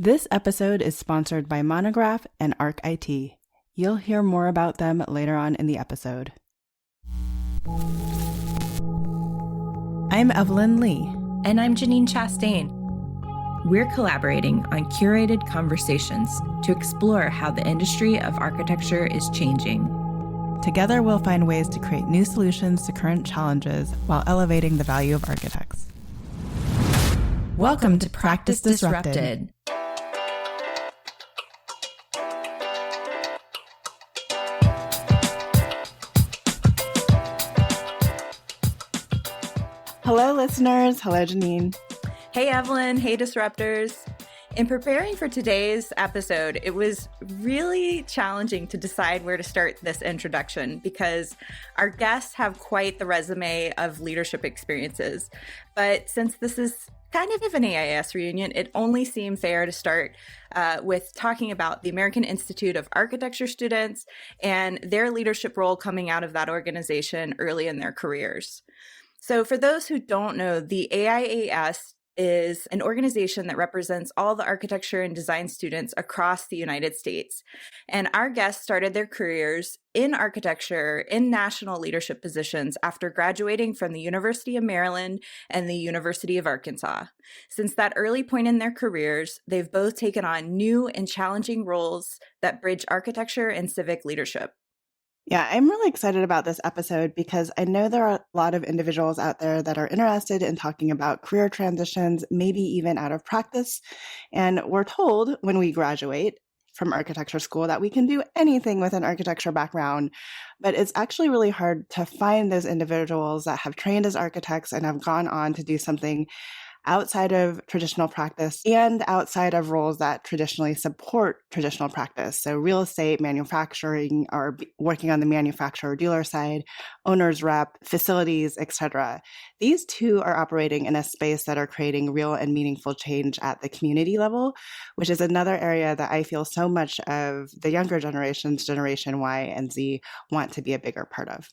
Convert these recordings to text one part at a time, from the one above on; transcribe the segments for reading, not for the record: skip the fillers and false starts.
This episode is sponsored by Monograph and Arc IT. You'll hear more about them later on in the episode. I'm Evelyn Lee. And I'm Janine Chastain. We're collaborating on curated conversations to explore how the industry of architecture is changing. Together, we'll find ways to create new solutions to current challenges while elevating the value of architects. Welcome to Practice Disrupted. Hello, listeners. Hello, Janine. Hey, Evelyn. Hey, Disruptors. In preparing for today's episode, it was really challenging to decide where to start this introduction because our guests have quite the resume of leadership experiences. But since this is kind of an AIS reunion, it only seemed fair to start with talking about the American Institute of Architecture students and their leadership role coming out of that organization early in their careers. So for those who don't know, the AIAS is an organization that represents all the architecture and design students across the United States. And our guests started their careers in architecture in national leadership positions after graduating from the University of Maryland and the University of Arkansas. Since that early point in their careers, they've both taken on new and challenging roles that bridge architecture and civic leadership. Yeah, I'm really excited about this episode because I know there are a lot of individuals out there that are interested in talking about career transitions, maybe even out of practice. And we're told when we graduate from architecture school that we can do anything with an architecture background, but it's actually really hard to find those individuals that have trained as architects and have gone on to do something outside of traditional practice and outside of roles that traditionally support traditional practice. So real estate, manufacturing, or working on the manufacturer dealer side, owner's rep, facilities, etc. These two are operating in a space that are creating real and meaningful change at the community level, which is another area that I feel so much of the younger generations, Generation Y and Z, want to be a bigger part of.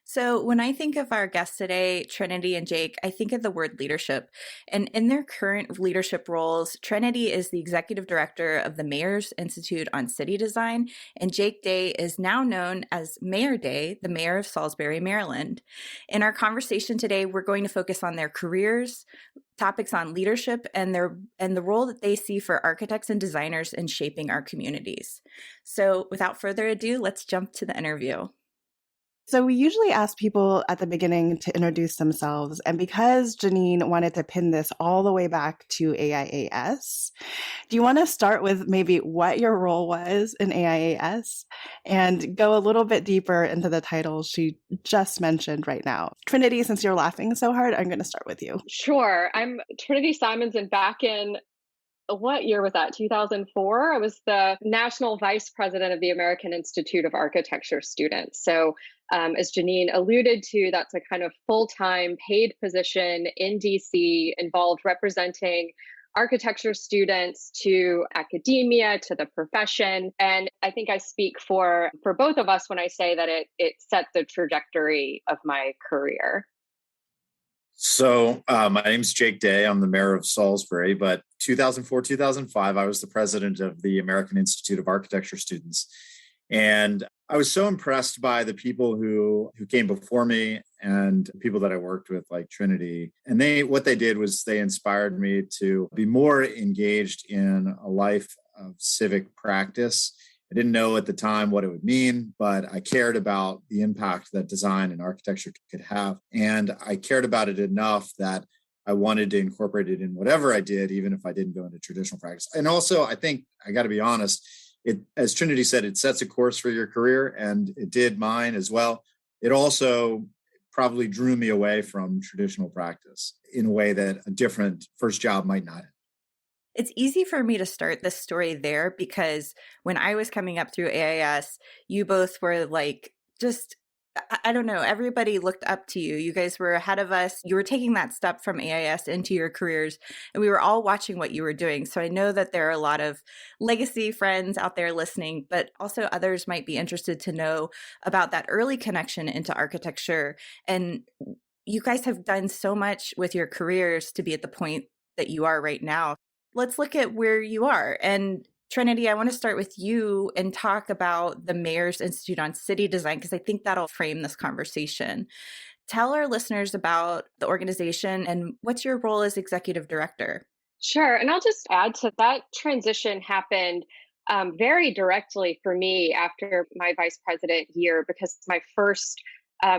So when I think of our guests today, Trinity and Jake, I think of the word leadership. And in their current leadership roles, Trinity is the executive director of the Mayor's Institute on City Design, and Jake Day is now known as Mayor Day, the Mayor of Salisbury, Maryland. In our conversation today, we're going to focus on their careers, topics on leadership, and the role that they see for architects and designers in shaping our communities. So without further ado, let's jump to the interview. So we usually ask people at the beginning to introduce themselves. And because Janine wanted to pin this all the way back to AIAS, do you want to start with maybe what your role was in AIAS and go a little bit deeper into the titles she just mentioned right now? Trinity, since you're laughing so hard, I'm going to start with you. Sure. I'm Trinity Simons, and back in what year was that? 2004. I was the national vice president of the American Institute of Architecture students. So as Janine alluded to, that's a kind of full-time paid position in DC involved representing architecture students to academia, to the profession. And I think I speak for both of us when I say that it set the trajectory of my career. So my name's Jake Day. I'm the mayor of Salisbury, but 2004, 2005, I was the president of the American Institute of Architecture students. And I was so impressed by the people who came before me and people that I worked with, like Trinity. And what they did was they inspired me to be more engaged in a life of civic practice. I didn't know at the time what it would mean, but I cared about the impact that design and architecture could have. And I cared about it enough that I wanted to incorporate it in whatever I did, even if I didn't go into traditional practice. And also, I think, I got to be honest, as Trinity said, it sets a course for your career, and it did mine as well. It also probably drew me away from traditional practice in a way that a different first job might not have. It's easy for me to start this story there because when I was coming up through AIS, you both were like, just, I don't know, everybody looked up to you. You guys were ahead of us. You were taking that step from AIS into your careers, and we were all watching what you were doing. So I know that there are a lot of legacy friends out there listening, but also others might be interested to know about that early connection into architecture. And you guys have done so much with your careers to be at the point that you are right now. Let's look at where you are. And Trinity, I want to start with you and talk about the Mayor's Institute on City Design, because I think that'll frame this conversation. Tell our listeners about the organization and what's your role as executive director? Sure. And I'll just add to that transition happened very directly for me after my vice president year, because my first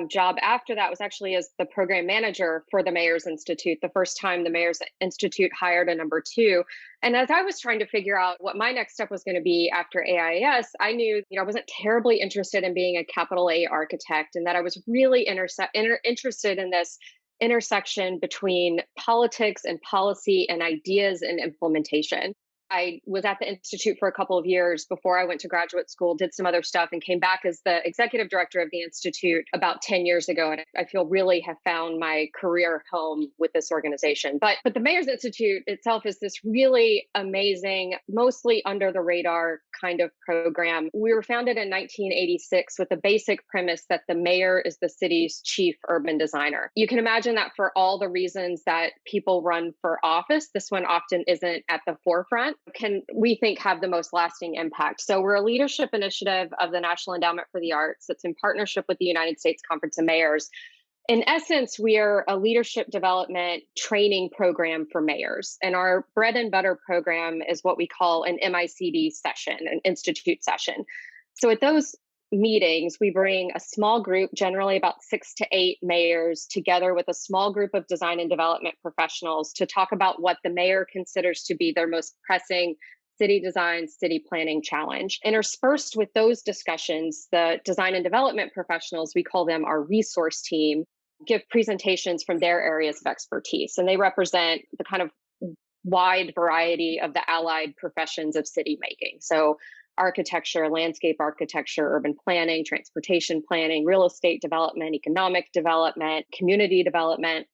job after that was actually as the program manager for the Mayor's Institute, the first time the Mayor's Institute hired a number two. And as I was trying to figure out what my next step was going to be after AIS, I knew, I wasn't terribly interested in being a capital A architect, and that I was really interested in this intersection between politics and policy and ideas and implementation. I was at the Institute for a couple of years before I went to graduate school, did some other stuff, and came back as the executive director of the Institute about 10 years ago. And I feel really have found my career home with this organization. But the Mayor's Institute itself is this really amazing, mostly under the radar kind of program. We were founded in 1986 with the basic premise that the mayor is the city's chief urban designer. You can imagine that for all the reasons that people run for office, this one often isn't at the forefront, can, we think, have the most lasting impact. So we're a leadership initiative of the National Endowment for the Arts. It's in partnership with the United States Conference of Mayors. In essence, we are a leadership development training program for mayors. And our bread and butter program is what we call an MICD session, an institute session. So at those meetings, we bring a small group, generally about 6 to 8 mayors, together with a small group of design and development professionals to talk about what the mayor considers to be their most pressing city design, city planning challenge. Interspersed with those discussions, the design and development professionals, we call them our resource team, give presentations from their areas of expertise. And they represent the kind of wide variety of the allied professions of city making. So architecture, landscape architecture, urban planning, transportation planning, real estate development, economic development, community development.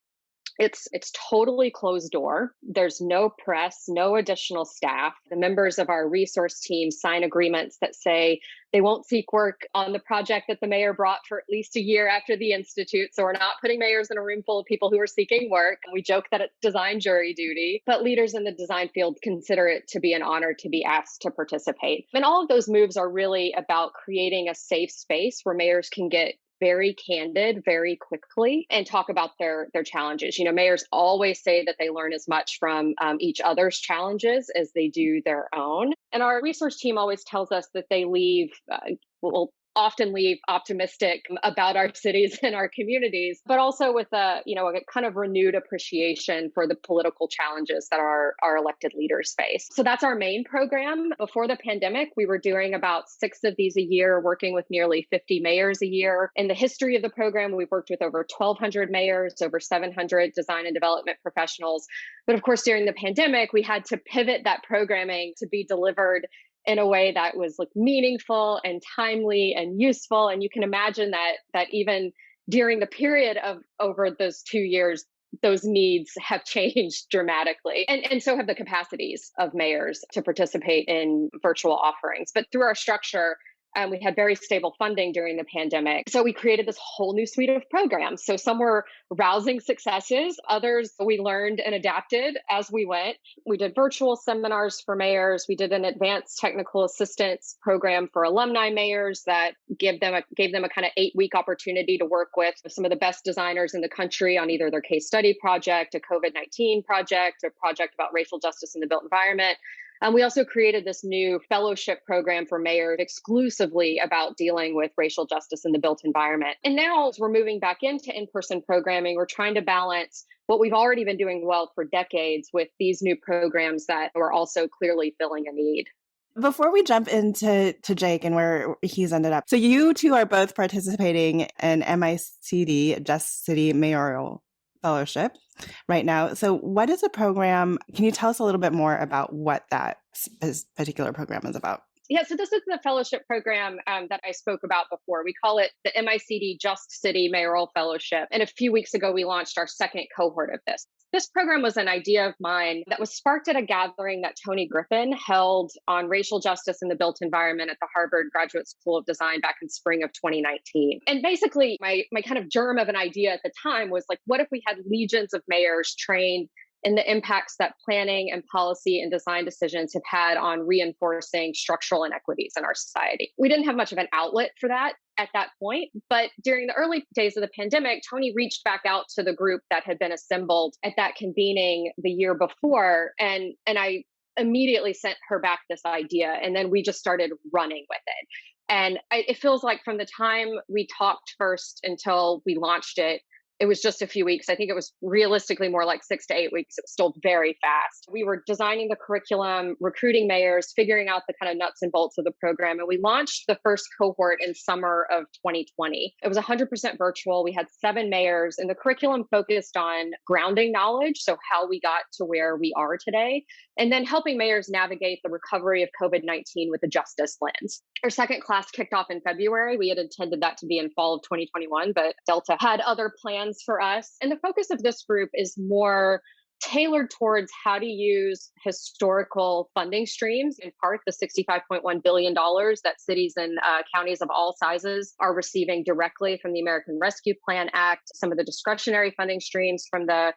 It's totally closed door. There's no press, no additional staff. The members of our resource team sign agreements that say they won't seek work on the project that the mayor brought for at least a year after the Institute. So we're not putting mayors in a room full of people who are seeking work. We joke that it's design jury duty, but leaders in the design field consider it to be an honor to be asked to participate. And all of those moves are really about creating a safe space where mayors can get very candid very quickly and talk about their challenges. Mayors always say that they learn as much from each other's challenges as they do their own. And our resource team always tells us that they often leave optimistic about our cities and our communities, but also with a kind of renewed appreciation for the political challenges that our elected leaders face. So that's our main program. Before the pandemic, we were doing about 6 of these a year, working with nearly 50 mayors a year. In the history of the program, we've worked with over 1,200 mayors, over 700 design and development professionals. But of course, during the pandemic, we had to pivot that programming to be delivered in a way that was meaningful and timely and useful. And you can imagine that even during the period of over those 2 years, those needs have changed dramatically. And so have the capacities of mayors to participate in virtual offerings. But through our structure, we had very stable funding during the pandemic. So we created this whole new suite of programs. So some were rousing successes. Others we learned and adapted as we went. We did virtual seminars for mayors. We did an advanced technical assistance program for alumni mayors that gave them a kind of 8-week opportunity to work with some of the best designers in the country on either their case study project, a COVID-19 project, a project about racial justice in the built environment. We also created this new fellowship program for mayors exclusively about dealing with racial justice in the built environment. And now as we're moving back into in-person programming, we're trying to balance what we've already been doing well for decades with these new programs that are also clearly filling a need. Before we jump into Jake and where he's ended up, so you two are both participating in MICD, Just City Mayoral Fellowship right now. So what is a program? Can you tell us a little bit more about what that particular program is about? Yeah, so this is the fellowship program that I spoke about before. We call it the MICD Just City Mayoral Fellowship. And a few weeks ago, we launched our second cohort of this. This program was an idea of mine that was sparked at a gathering that Tony Griffin held on racial justice in the built environment at the Harvard Graduate School of Design back in spring of 2019. And basically, my kind of germ of an idea at the time was what if we had legions of mayors trained and the impacts that planning and policy and design decisions have had on reinforcing structural inequities in our society. We didn't have much of an outlet for that at that point, but during the early days of the pandemic, Tony reached back out to the group that had been assembled at that convening the year before, and I immediately sent her back this idea, and then we just started running with it. And it feels like from the time we talked first until we launched it, it was just a few weeks. I think it was realistically more like 6 to 8 weeks. It was still very fast. We were designing the curriculum, recruiting mayors, figuring out the kind of nuts and bolts of the program. And we launched the first cohort in summer of 2020. It was 100% virtual. We had 7 mayors, and the curriculum focused on grounding knowledge. So how we got to where we are today, and then helping mayors navigate the recovery of COVID-19 with a justice lens. Our second class kicked off in February. We had intended that to be in fall of 2021, but Delta had other plans for us. And the focus of this group is more tailored towards how to use historical funding streams, in part the $65.1 billion that cities and counties of all sizes are receiving directly from the American Rescue Plan Act, some of the discretionary funding streams from the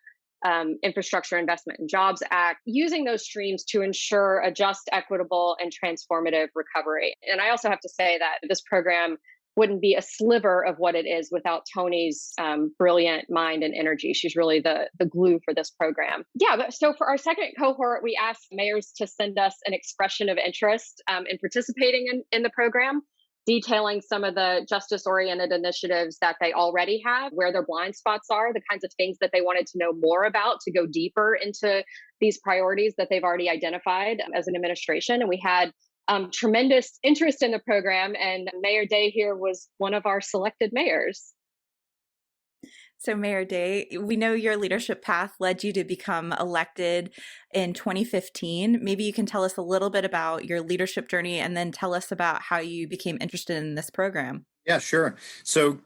Infrastructure Investment and Jobs Act, using those streams to ensure a just, equitable, and transformative recovery. And I also have to say that this program wouldn't be a sliver of what it is without Tony's brilliant mind and energy. She's really the glue for this program. Yeah, but so for our second cohort, we asked mayors to send us an expression of interest in participating in the program, detailing some of the justice-oriented initiatives that they already have, where their blind spots are, the kinds of things that they wanted to know more about to go deeper into these priorities that they've already identified as an administration. And we had tremendous interest in the program, and Mayor Day here was one of our selected mayors. So Mayor Day, we know your leadership path led you to become elected in 2015. Maybe you can tell us a little bit about your leadership journey and then tell us about how you became interested in this program. Yeah, sure. So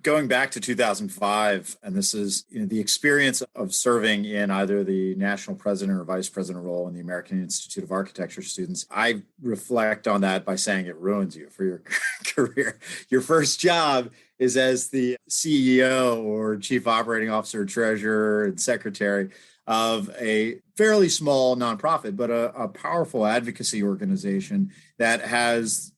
going back to 2005, and this is the experience of serving in either the national president or vice president role in the American Institute of Architecture students, I reflect on that by saying it ruins you for your career. Your first job is as the CEO or chief operating officer, treasurer, and secretary of a fairly small nonprofit, but a powerful advocacy organization that has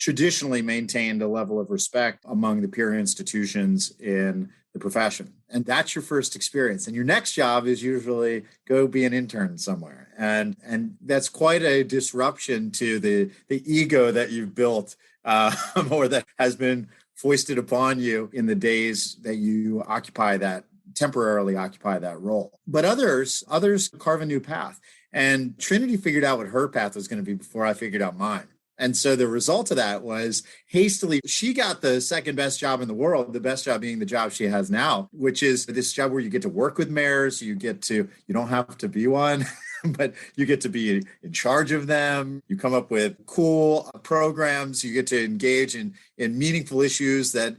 traditionally maintained a level of respect among the peer institutions in the profession. And that's your first experience. And your next job is usually go be an intern somewhere. And that's quite a disruption to the ego that you've built or that has been foisted upon you in the days that you temporarily occupy that role. But others carve a new path. And Trinity figured out what her path was going to be before I figured out mine. And so the result of that was hastily, she got the second best job in the world, the best job being the job she has now, which is this job where you get to work with mayors, you don't have to be one, but you get to be in charge of them. You come up with cool programs. You get to engage in meaningful issues that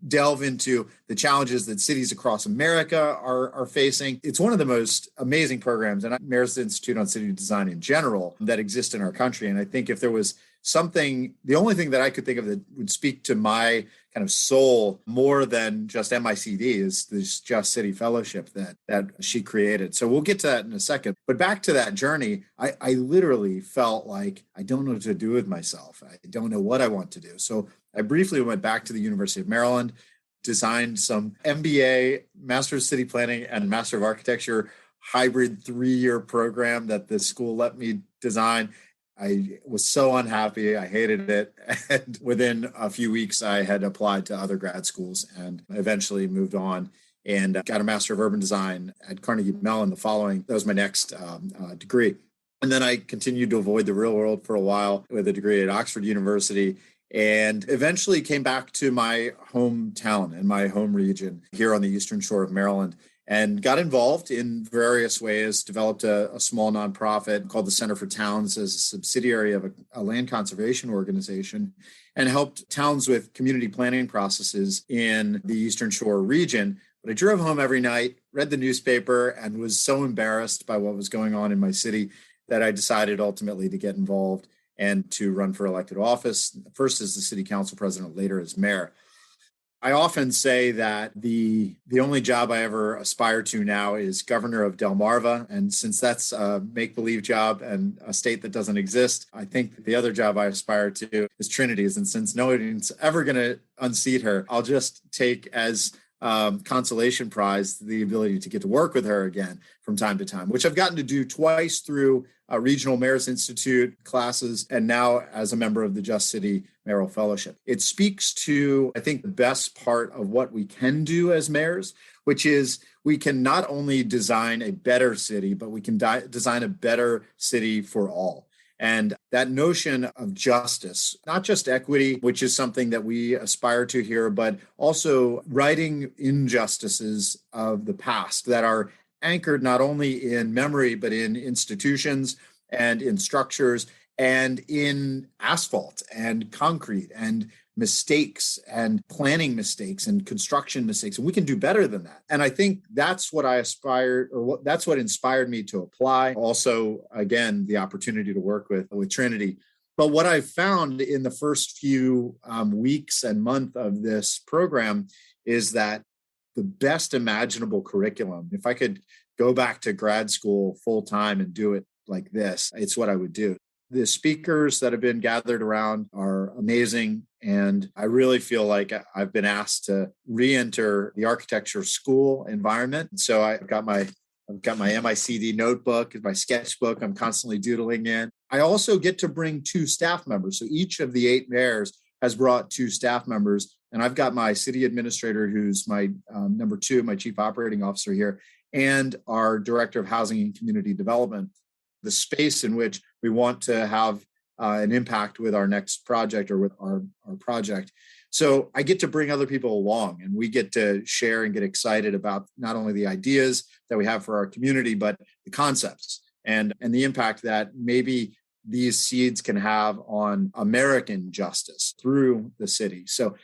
delve into the challenges that cities across America are facing. It's one of the most amazing programs, and Mayor's Institute on City Design in general, that exist in our country. And I think if there was the only thing that I could think of that would speak to my kind of soul more than just MICD is this Just City Fellowship that she created. So we'll get to that in a second. But back to that journey, I literally felt like I don't know what to do with myself. I don't know what I want to do. So I briefly went back to the University of Maryland, designed some MBA, Master of City Planning, and Master of Architecture hybrid 3-year program that the school let me design. I was so unhappy. I hated it. And within a few weeks, I had applied to other grad schools and eventually moved on and got a Master of Urban Design at Carnegie Mellon. That was my next degree. And then I continued to avoid the real world for a while with a degree at Oxford University, and eventually came back to my hometown and my home region here on the Eastern Shore of Maryland, and got involved in various ways, developed a small nonprofit called the Center for Towns as a subsidiary of a land conservation organization, and helped towns with community planning processes in the Eastern Shore region. But I drove home every night, read the newspaper, and was so embarrassed by what was going on in my city that I decided ultimately to get involved and to run for elected office, first as the city council president, later as mayor. I often say that the only job I ever aspire to now is governor of Delmarva. And since that's a make-believe job and a state that doesn't exist, I think the other job I aspire to is Trinity's. And since no one's ever going to unseat her, I'll just take as consolation prize the ability to get to work with her again from time to time, which I've gotten to do twice through Regional Mayors Institute classes and now as a member of the Just City Mayoral Fellowship. It speaks to, I think, the best part of what we can do as mayors, which is we can not only design a better city, but we can design a better city for all. And that notion of justice, not just equity, which is something that we aspire to here, but also righting injustices of the past that are anchored not only in memory, but in institutions and in structures and in asphalt and concrete and mistakes and planning mistakes and construction mistakes. And we can do better than that. And I think that's what I aspired, or that's what inspired me to apply. Also, again, the opportunity to work with Trinity. But what I found in the first few weeks and month of this program is that the best imaginable curriculum, if I could go back to grad school full time and do it like this, it's what I would do. The speakers that have been gathered around are amazing. And I really feel like I've been asked to re-enter the architecture school environment. So I've got my MICD notebook, my sketchbook I'm constantly doodling in. I also get to bring 2 staff members. So each of the 8 mayors has brought 2 staff members. And I've got my city administrator, who's my number 2, my chief operating officer here, and our director of housing and community development, the space in which we want to have an impact with our next project or with our project. So I get to bring other people along, and we get to share and get excited about not only the ideas that we have for our community, but the concepts and the impact that maybe these seeds can have on American justice through the city. So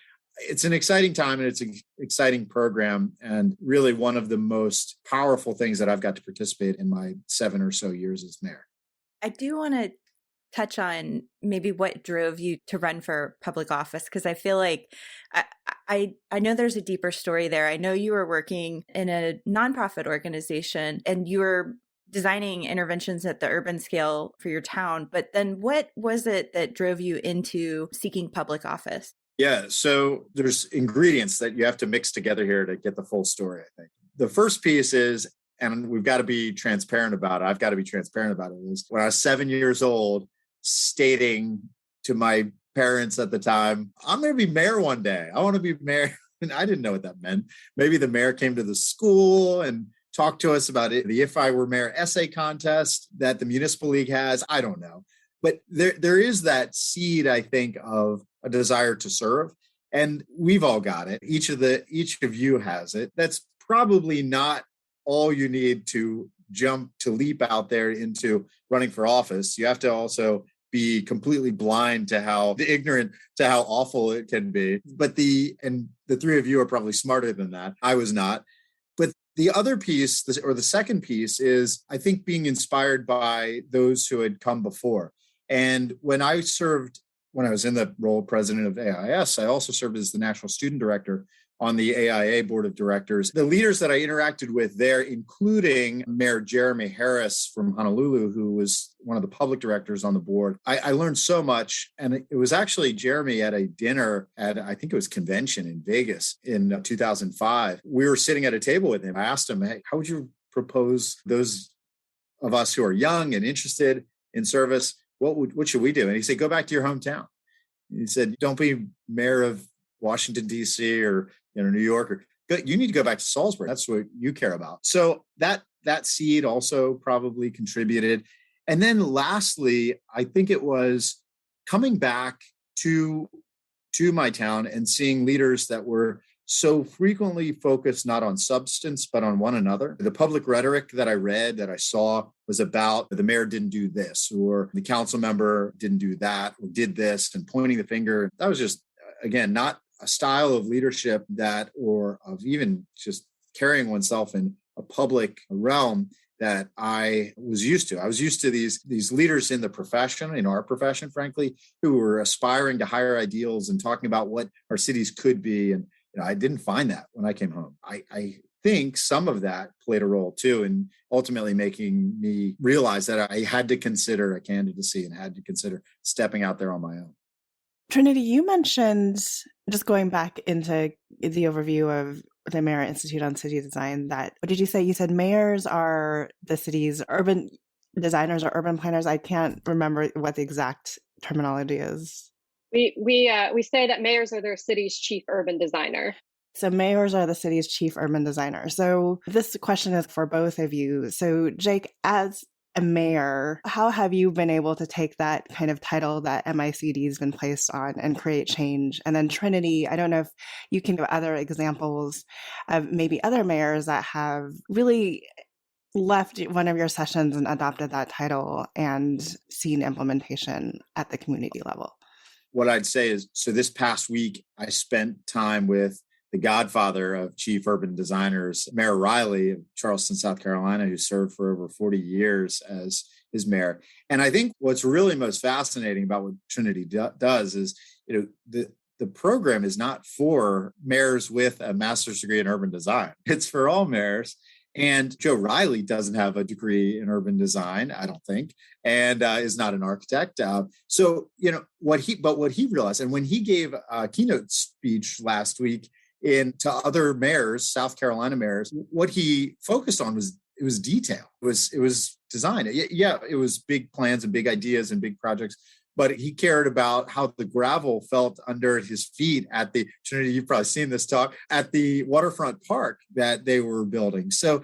it's an exciting time and it's an exciting program, and really one of the most powerful things that I've got to participate in my 7 or so years as mayor. I do want to touch on maybe what drove you to run for public office, because I feel like I know there's a deeper story there. I know you were working in a nonprofit organization and you were designing interventions at the urban scale for your town, but then what was it that drove you into seeking public office? Yeah, so there's ingredients that you have to mix together here to get the full story, I think. The first piece is, and we've got to be transparent about it, I've got to be transparent about it, is when I was 7 years old, stating to my parents at the time, I'm going to be mayor one day. I want to be mayor. And I didn't know what that meant. Maybe the mayor came to the school and talked to us about it, the If I Were Mayor essay contest that the Municipal League has. I don't know. But there is that seed, I think, of a desire to serve. And we've all got it. Each of you has it. That's probably not all you need to leap out there into running for office. You have to also be completely blind to how awful it can be. But the 3 of you are probably smarter than that. I was not. But the other piece, or the second piece, is I think being inspired by those who had come before. And when I was in the role of president of AIS, I also served as the national student director on the AIA board of directors. The leaders that I interacted with there, including Mayor Jeremy Harris from Honolulu, who was one of the public directors on the board, I learned so much. And it was actually Jeremy at a dinner at, I think it was convention in Vegas in 2005. We were sitting at a table with him. I asked him, hey, how would you propose those of us who are young and interested in service, what should we do? And he said, go back to your hometown. He said, don't be mayor of Washington, D.C. or New York. You need to go back to Salisbury. That's what you care about. So that seed also probably contributed. And then lastly, I think it was coming back to my town and seeing leaders that were so frequently focused not on substance, but on one another. The public rhetoric that I read, that I saw, was about the mayor didn't do this, or the council member didn't do that, or did this, and pointing the finger. That was just, again, not a style of leadership or of even just carrying oneself in a public realm that I was used to. I was used to these leaders in the profession, in our profession, frankly, who were aspiring to higher ideals and talking about what our cities could be and I didn't find that when I came home. I think some of that played a role too in ultimately making me realize that I had to consider a candidacy and had to consider stepping out there on my own. Trinity, you mentioned, just going back into the overview of the Mayor Institute on City Design, that, what did you say? You said mayors are the city's urban designers or urban planners. I can't remember what the exact terminology is. We say that mayors are their city's chief urban designer. So mayors are the city's chief urban designer. So this question is for both of you. So Jake, as a mayor, how have you been able to take that kind of title that MICD has been placed on and create change? And then Trinity, I don't know if you can give other examples of maybe other mayors that have really left one of your sessions and adopted that title and seen implementation at the community level. What I'd say is, so this past week, I spent time with the godfather of chief urban designers, Mayor Riley of Charleston, South Carolina, who served for over 40 years as his mayor. And I think what's really most fascinating about what Trinity does is, the program is not for mayors with a master's degree in urban design. It's for all mayors. And Joe Riley doesn't have a degree in urban design, I don't think, and is not an architect. What he realized, and when he gave a keynote speech last week to other mayors, South Carolina mayors, what he focused on was detail. It was design. Yeah, it was big plans and big ideas and big projects, but he cared about how the gravel felt under his feet at the Trinity. You've probably seen this talk at the waterfront park that they were building. So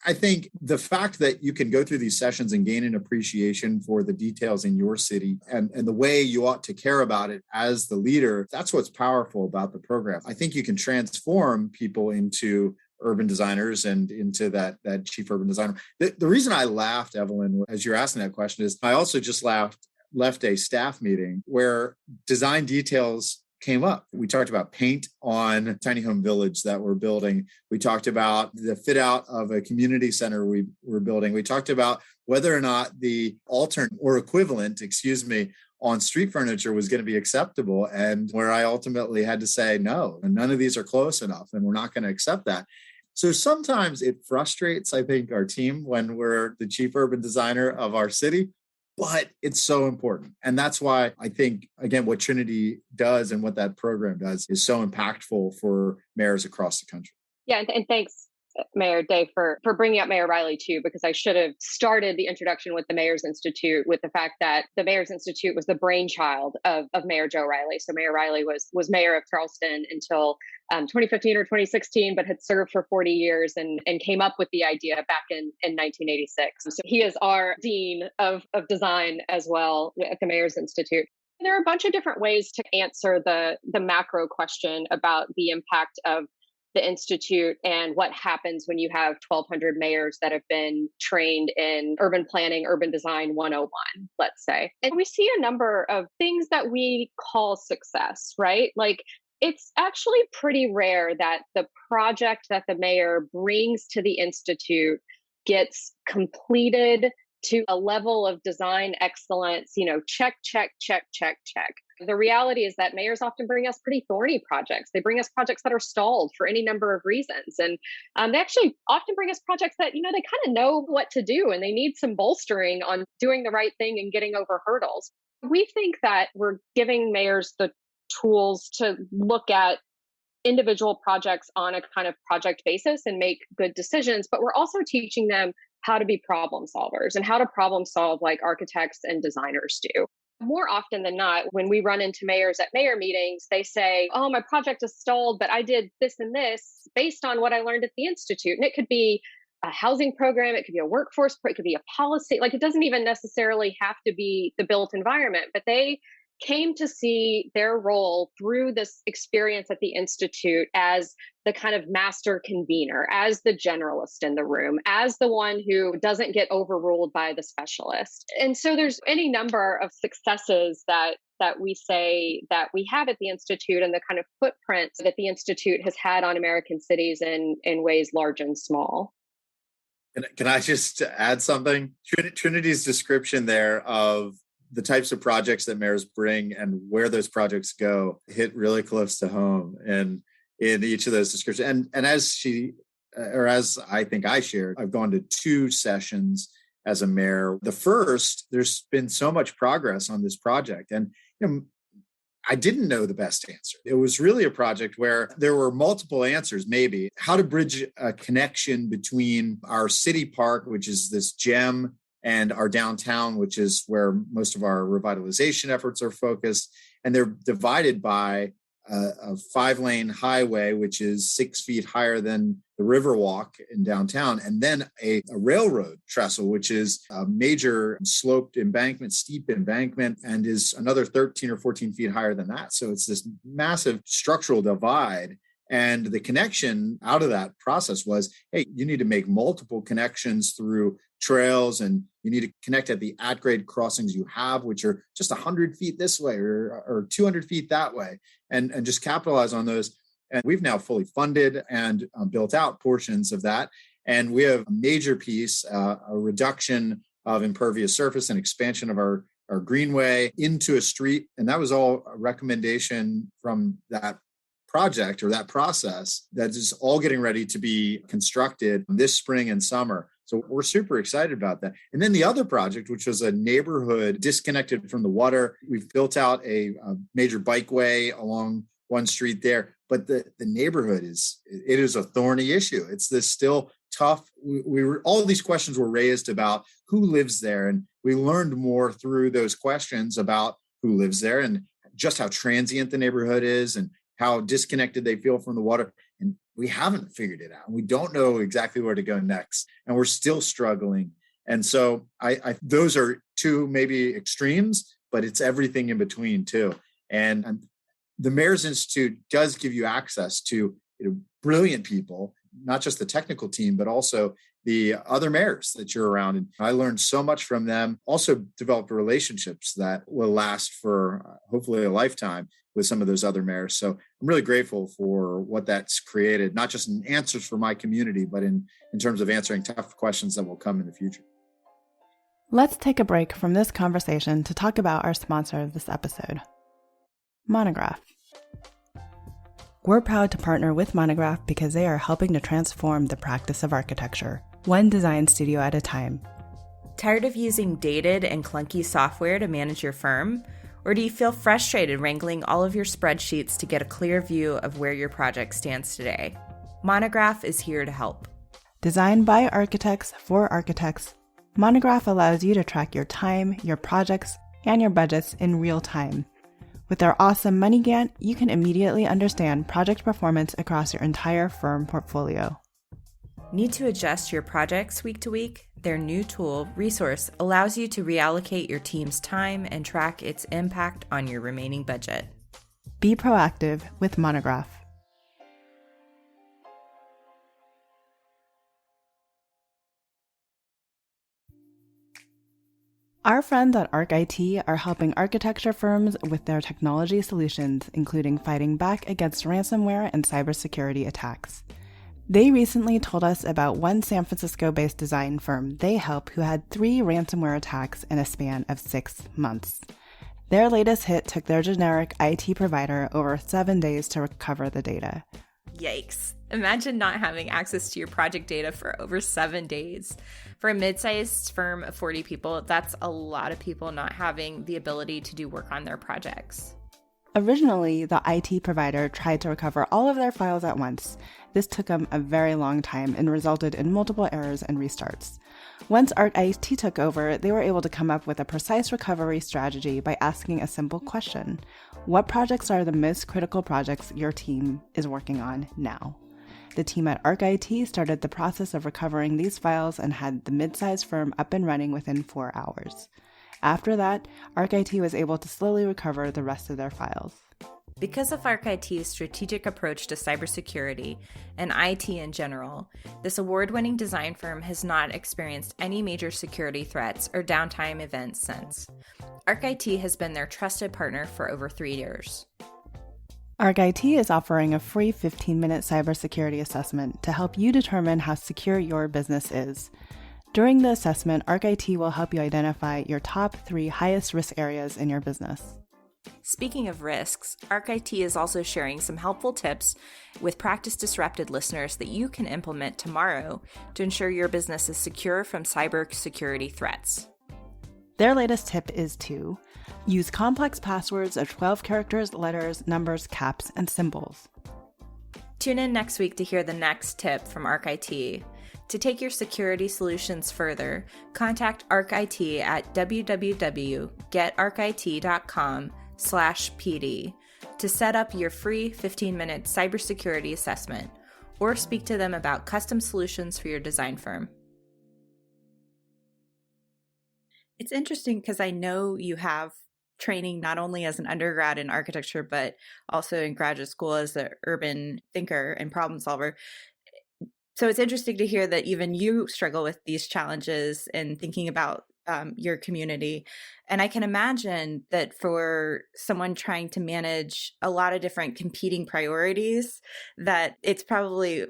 I think the fact that you can go through these sessions and gain an appreciation for the details in your city and the way you ought to care about it as the leader, that's what's powerful about the program. I think you can transform people into urban designers and into that chief urban designer. The reason I laughed, Evelyn, as you're asking that question, is I also just left a staff meeting where design details came up. We talked about paint on tiny home village that we're building. We talked about the fit out of a community center we were building. We talked about whether or not the alternate or equivalent, on street furniture was going to be acceptable. And where I ultimately had to say, no, none of these are close enough, and we're not going to accept that. So sometimes it frustrates, I think, our team when we're the chief urban designer of our city, but it's so important. And that's why I think, again, what Trinity does and what that program does is so impactful for mayors across the country. Yeah, and thanks, Mayor Day, for bringing up Mayor Riley too, because I should have started the introduction with the Mayor's Institute with the fact that the Mayor's Institute was the brainchild of Mayor Joe Riley. So Mayor Riley was mayor of Charleston until 2015 or 2016, but had served for 40 years and came up with the idea back in 1986. So he is our dean of design as well at the Mayor's Institute. There are a bunch of different ways to answer the macro question about the impact of the Institute and what happens when you have 1,200 mayors that have been trained in urban planning, urban design 101, let's say. And we see a number of things that we call success, right? Like, it's actually pretty rare that the project that the mayor brings to the Institute gets completed to a level of design excellence, check, check, check, check, check. The reality is that mayors often bring us pretty thorny projects. They bring us projects that are stalled for any number of reasons. And they actually often bring us projects that, they kind of know what to do and they need some bolstering on doing the right thing and getting over hurdles. We think that we're giving mayors the tools to look at individual projects on a kind of project basis and make good decisions, but we're also teaching them how to be problem solvers and how to problem solve like architects and designers do. More often than not, when we run into mayors at mayor meetings, they say, oh, my project is stalled, but I did this and this based on what I learned at the Institute. And it could be a housing program, it could be a workforce, it could be a policy. Like, it doesn't even necessarily have to be the built environment, but they came to see their role through this experience at the Institute as the kind of master convener, as the generalist in the room, as the one who doesn't get overruled by the specialist. And so there's any number of successes that we say that we have at the Institute and the kind of footprint that the Institute has had on American cities in ways large and small. Can I just add something? Trinity's description there of the types of projects that mayors bring and where those projects go hit really close to home. And in each of those descriptions. And as I think I shared, I've gone to 2 sessions as a mayor. The first, there's been so much progress on this project. And I didn't know the best answer. It was really a project where there were multiple answers, maybe how to bridge a connection between our city park, which is this gem, and our downtown, which is where most of our revitalization efforts are focused. And they're divided by a 5-lane highway, which is 6 feet higher than the Riverwalk in downtown, and then a railroad trestle, which is a major sloped embankment, steep embankment, and is another 13 or 14 feet higher than that. So it's this massive structural divide. And the connection out of that process was, hey, you need to make multiple connections through trails, and you need to connect at the at-grade crossings you have, which are just 100 feet this way or 200 feet that way, and just capitalize on those. And we've now fully funded and built out portions of that. And we have a major piece, a reduction of impervious surface and expansion of our greenway into a street. And that was all a recommendation from that project or that process that is all getting ready to be constructed this spring and summer. So we're super excited about that. And then the other project, which was a neighborhood disconnected from the water, we've built out a major bikeway along one street there. But the neighborhood is a thorny issue. It's this still tough. All of these questions were raised about who lives there. And we learned more through those questions about who lives there and just how transient the neighborhood is and how disconnected they feel from the water. And we haven't figured it out. We don't know exactly where to go next. And we're still struggling. And so those are 2 maybe extremes, but it's everything in between too. And the Mayor's Institute does give you access to brilliant people, not just the technical team, but also the other mayors that you're around. And I learned so much from them. Also developed relationships that will last for hopefully a lifetime with some of those other mayors. So I'm really grateful for what that's created, not just in answers for my community, but in terms of answering tough questions that will come in the future. Let's take a break from this conversation to talk about our sponsor of this episode, Monograph. We're proud to partner with Monograph because they are helping to transform the practice of architecture, one design studio at a time. Tired of using dated and clunky software to manage your firm? Or do you feel frustrated wrangling all of your spreadsheets to get a clear view of where your project stands today? Monograph is here to help. Designed by architects for architects, Monograph allows you to track your time, your projects, and your budgets in real time. With their awesome Money Gantt, you can immediately understand project performance across your entire firm portfolio. Need to adjust your projects week to week? Their new tool, Resource, allows you to reallocate your team's time and track its impact on your remaining budget. Be proactive with Monograph. Our friends at ArcIT are helping architecture firms with their technology solutions, including fighting back against ransomware and cybersecurity attacks. They recently told us about one San Francisco-based design firm they help who had 3 ransomware attacks in a span of 6 months. Their latest hit took their generic IT provider over 7 days to recover the data. Yikes. Imagine not having access to your project data for over 7 days. For a mid-sized firm of 40 people, that's a lot of people not having the ability to do work on their projects. Originally, the IT provider tried to recover all of their files at once. This took them a very long time and resulted in multiple errors and restarts. Once ArcIT took over, they were able to come up with a precise recovery strategy by asking a simple question. What projects are the most critical projects your team is working on now? The team at ArcIT started the process of recovering these files and had the mid-sized firm up and running within 4 hours. After that, ArcIT was able to slowly recover the rest of their files. Because of ArcIT's strategic approach to cybersecurity and IT in general, this award-winning design firm has not experienced any major security threats or downtime events since. ArcIT has been their trusted partner for over 3 years. ArcIT is offering a free 15-minute cybersecurity assessment to help you determine how secure your business is. During the assessment, ArcIT will help you identify your top 3 highest risk areas in your business. Speaking of risks, ArcIT is also sharing some helpful tips with Practice Disrupted listeners that you can implement tomorrow to ensure your business is secure from cybersecurity threats. Their latest tip is to use complex passwords of 12 characters, letters, numbers, caps, and symbols. Tune in next week to hear the next tip from ArcIT. To take your security solutions further, contact ArcIT at www.getarcit.com/PD to set up your free 15-minute cybersecurity assessment, or speak to them about custom solutions for your design firm. It's interesting because I know you have training not only as an undergrad in architecture, but also in graduate school as an urban thinker and problem solver. So it's interesting to hear that even you struggle with these challenges in thinking about your community. And I can imagine that for someone trying to manage a lot of different competing priorities, that it's probably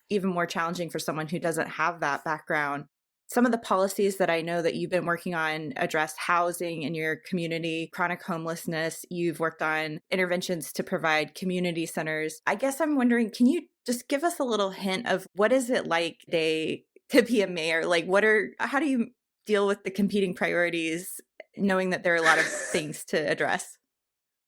even more challenging for someone who doesn't have that background. Some of the policies that I know that you've been working on address housing in your community, chronic homelessness. You've worked on interventions to provide community centers. I guess I'm wondering, can you just give us a little hint of what is it like to be a mayor? Like, how do you deal with the competing priorities, knowing that there are a lot of things to address?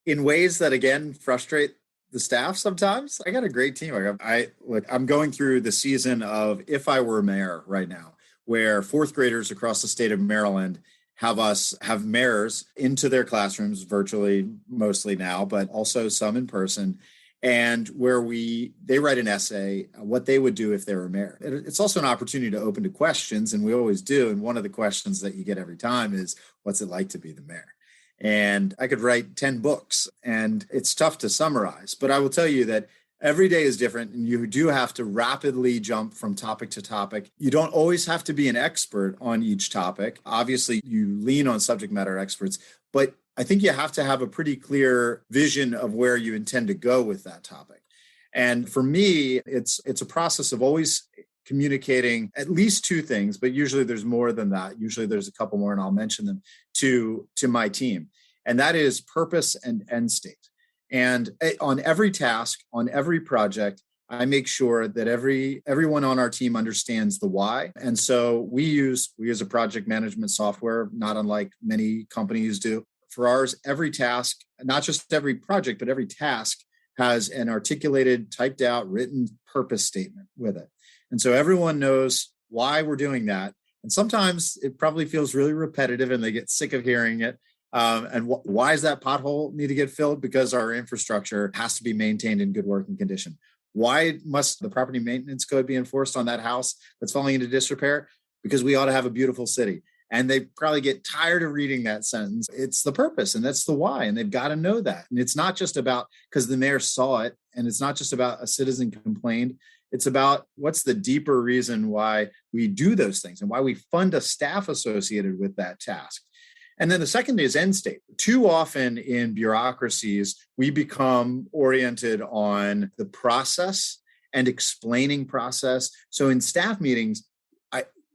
In ways that, again, frustrate the staff sometimes. I got a great team. I'm going through the season of If I Were Mayor right now, where fourth graders across the state of Maryland have mayors into their classrooms virtually, mostly now, but also some in person, and where they write an essay, what they would do if they were mayor. It's also an opportunity to open to questions, and we always do. And one of the questions that you get every time is, what's it like to be the mayor? And I could write 10 books, and it's tough to summarize, but I will tell you that every day is different, and you do have to rapidly jump from topic to topic. You don't always have to be an expert on each topic. Obviously, you lean on subject matter experts, but I think you have to have a pretty clear vision of where you intend to go with that topic. And for me, it's a process of always communicating at least two things, but usually there's more than that. Usually there's a couple more, and I'll mention them to my team. And that is purpose and end state. And on every task, on every project, I make sure that everyone on our team understands the why. And so we use a project management software, not unlike many companies do. For ours, every task, not just every project, but every task has an articulated, typed out, written purpose statement with it. And so everyone knows why we're doing that. And sometimes it probably feels really repetitive and they get sick of hearing it. Why does that pothole need to get filled? Because our infrastructure has to be maintained in good working condition. Why must the property maintenance code be enforced on that house that's falling into disrepair? Because we ought to have a beautiful city. And they probably get tired of reading that sentence. It's the purpose and that's the why. And they've got to know that. And it's not just about because the mayor saw it. And it's not just about a citizen complained. It's about what's the deeper reason why we do those things and why we fund a staff associated with that task. And then the second is end state. Too often in bureaucracies, we become oriented on the process and explaining process. So in staff meetings,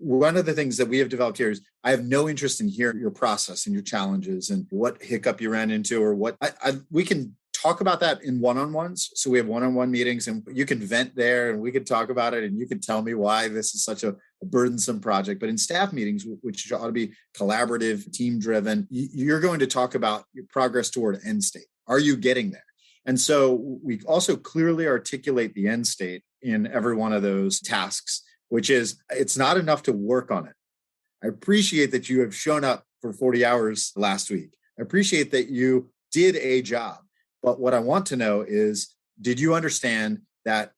one of the things that we have developed here is I have no interest in hearing your process and your challenges and what hiccup you ran into or what we can talk about that in one-on-ones. So we have one-on-one meetings and you can vent there and we can talk about it and you can tell me why this is such a burdensome project. But in staff meetings, which ought to be collaborative, team-driven, you're going to talk about your progress toward end state. Are you getting there? And so we also clearly articulate the end state in every one of those tasks, which is it's not enough to work on it. I appreciate that you have shown up for 40 hours last week. I appreciate that you did a job. But what I want to know is, did you understand that,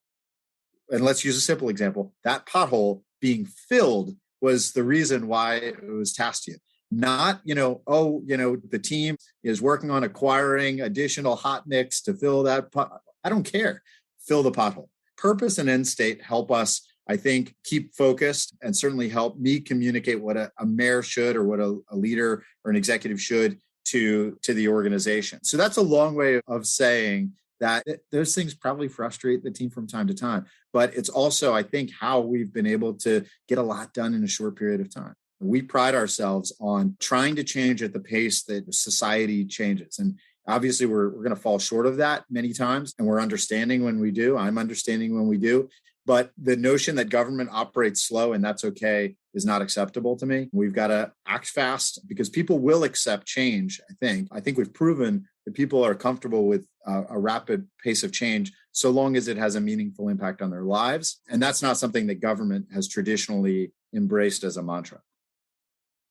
and let's use a simple example, that pothole being filled was the reason why it was tasked to you. Not, the team is working on acquiring additional hot mix to fill that pot. I don't care. Fill the pothole. Purpose and end state help us, I think, keep focused and certainly help me communicate what a mayor should or what a leader or an executive should to the organization. So that's a long way of saying that those things probably frustrate the team from time to time. But it's also, I think, how we've been able to get a lot done in a short period of time. We pride ourselves on trying to change at the pace that society changes. And Obviously, we're going to fall short of that many times, and we're understanding when we do. I'm understanding when we do. But the notion that government operates slow and that's okay is not acceptable to me. We've got to act fast because people will accept change, I think. I think we've proven that people are comfortable with a rapid pace of change so long as it has a meaningful impact on their lives. And that's not something that government has traditionally embraced as a mantra.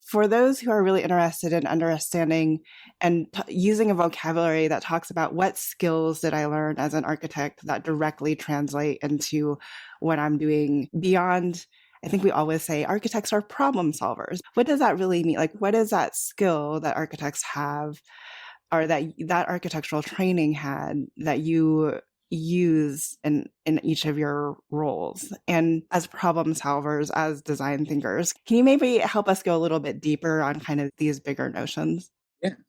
For those who are really interested in understanding and using a vocabulary that talks about what skills did I learn as an architect that directly translate into what I'm doing beyond, I think we always say architects are problem solvers. What does that really mean? Like, what is that skill that architects have or that architectural training had that you use in each of your roles and as problem solvers, as design thinkers? Can you maybe help us go a little bit deeper on kind of these bigger notions?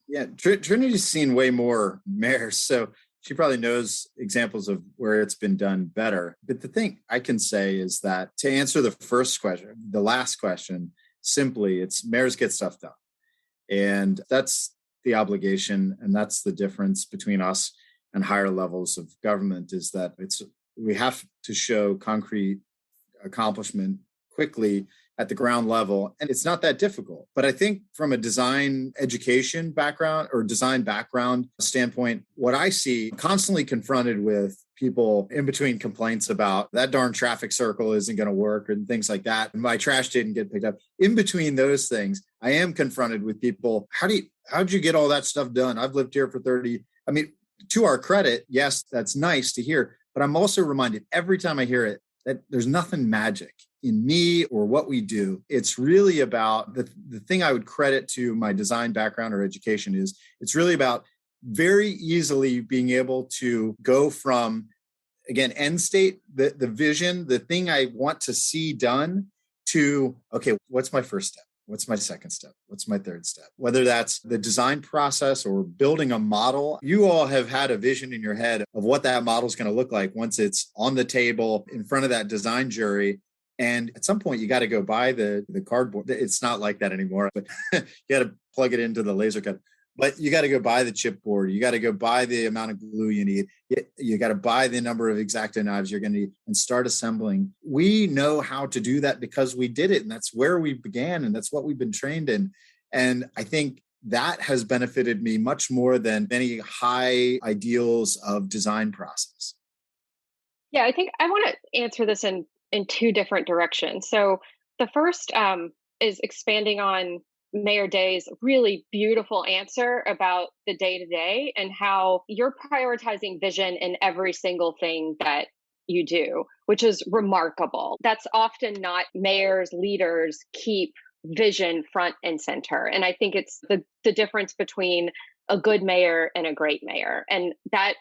Yeah. Trinity's seen way more mayors, so she probably knows examples of where it's been done better. But the thing I can say is that to answer the first question, the last question, simply, it's mayors get stuff done. And that's the obligation. And that's the difference between us and higher levels of government, is that we have to show concrete accomplishment quickly at the ground level. And it's not that difficult. But I think from a design education background or design background standpoint, what I see constantly confronted with people in between complaints about that darn traffic circle isn't going to work and things like that. My trash didn't get picked up. In between those things, I am confronted with people. How'd you get all that stuff done? I've lived here for 30. I mean, to our credit, yes, that's nice to hear. But I'm also reminded every time I hear it that there's nothing magic in me or what we do. It's really about the thing I would credit to my design background or education is it's really about very easily being able to go from, again, end state, the vision, the thing I want to see done to, okay, what's my first step? What's my second step? What's my third step? Whether that's the design process or building a model, you all have had a vision in your head of what that model is going to look like once it's on the table in front of that design jury. And at some point, you got to go buy the cardboard. It's not like that anymore, but you got to plug it into the laser cut. But you got to go buy the chipboard. You got to go buy the amount of glue you need. You got to buy the number of X-Acto knives you're going to need and start assembling. We know how to do that because we did it. And that's where we began. And that's what we've been trained in. And I think that has benefited me much more than any high ideals of design process. Yeah, I think I want to answer this in two different directions. So the first is expanding on Mayor Day's really beautiful answer about the day-to-day and how you're prioritizing vision in every single thing that you do, which is remarkable. That's often not mayors, leaders keep vision front and center. And I think it's the difference between a good mayor and a great mayor. And that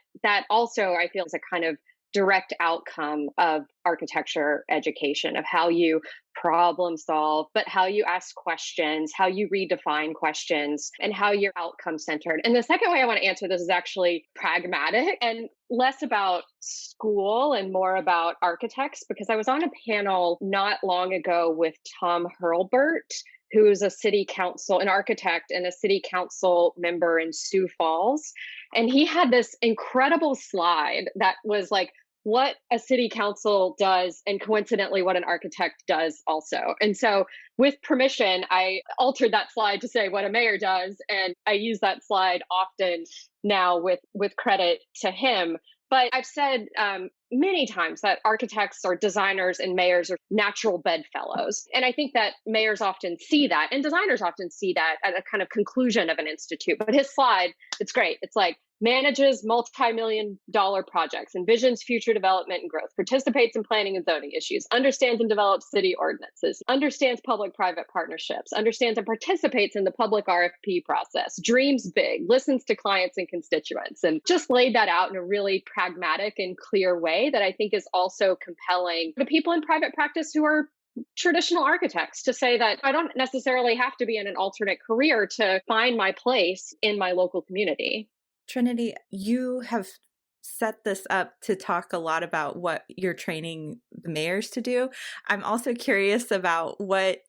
also I feel is a kind of direct outcome of architecture education, of how you problem solve, but how you ask questions, how you redefine questions, and how you're outcome centered. And the second way I want to answer this is actually pragmatic and less about school and more about architects, because I was on a panel not long ago with Tom Hurlbert, who's an architect and a city council member in Sioux Falls. And he had this incredible slide that was like, what a city council does, and coincidentally, what an architect does also. And so, with permission, I altered that slide to say what a mayor does, and I use that slide often now with credit to him. But I've said many times that architects or designers and mayors are natural bedfellows. And I think that mayors often see that, and designers often see that at a kind of conclusion of an institute. But his slide, it's great. It's like, manages multi-million-dollar projects, envisions future development and growth, participates in planning and zoning issues, understands and develops city ordinances, understands public-private partnerships, understands and participates in the public RFP process, dreams big, listens to clients and constituents, and just laid that out in a really pragmatic and clear way that I think is also compelling to people in private practice who are traditional architects, to say that I don't necessarily have to be in an alternate career to find my place in my local community. Trinity, you have set this up to talk a lot about what you're training the mayors to do. I'm also curious about what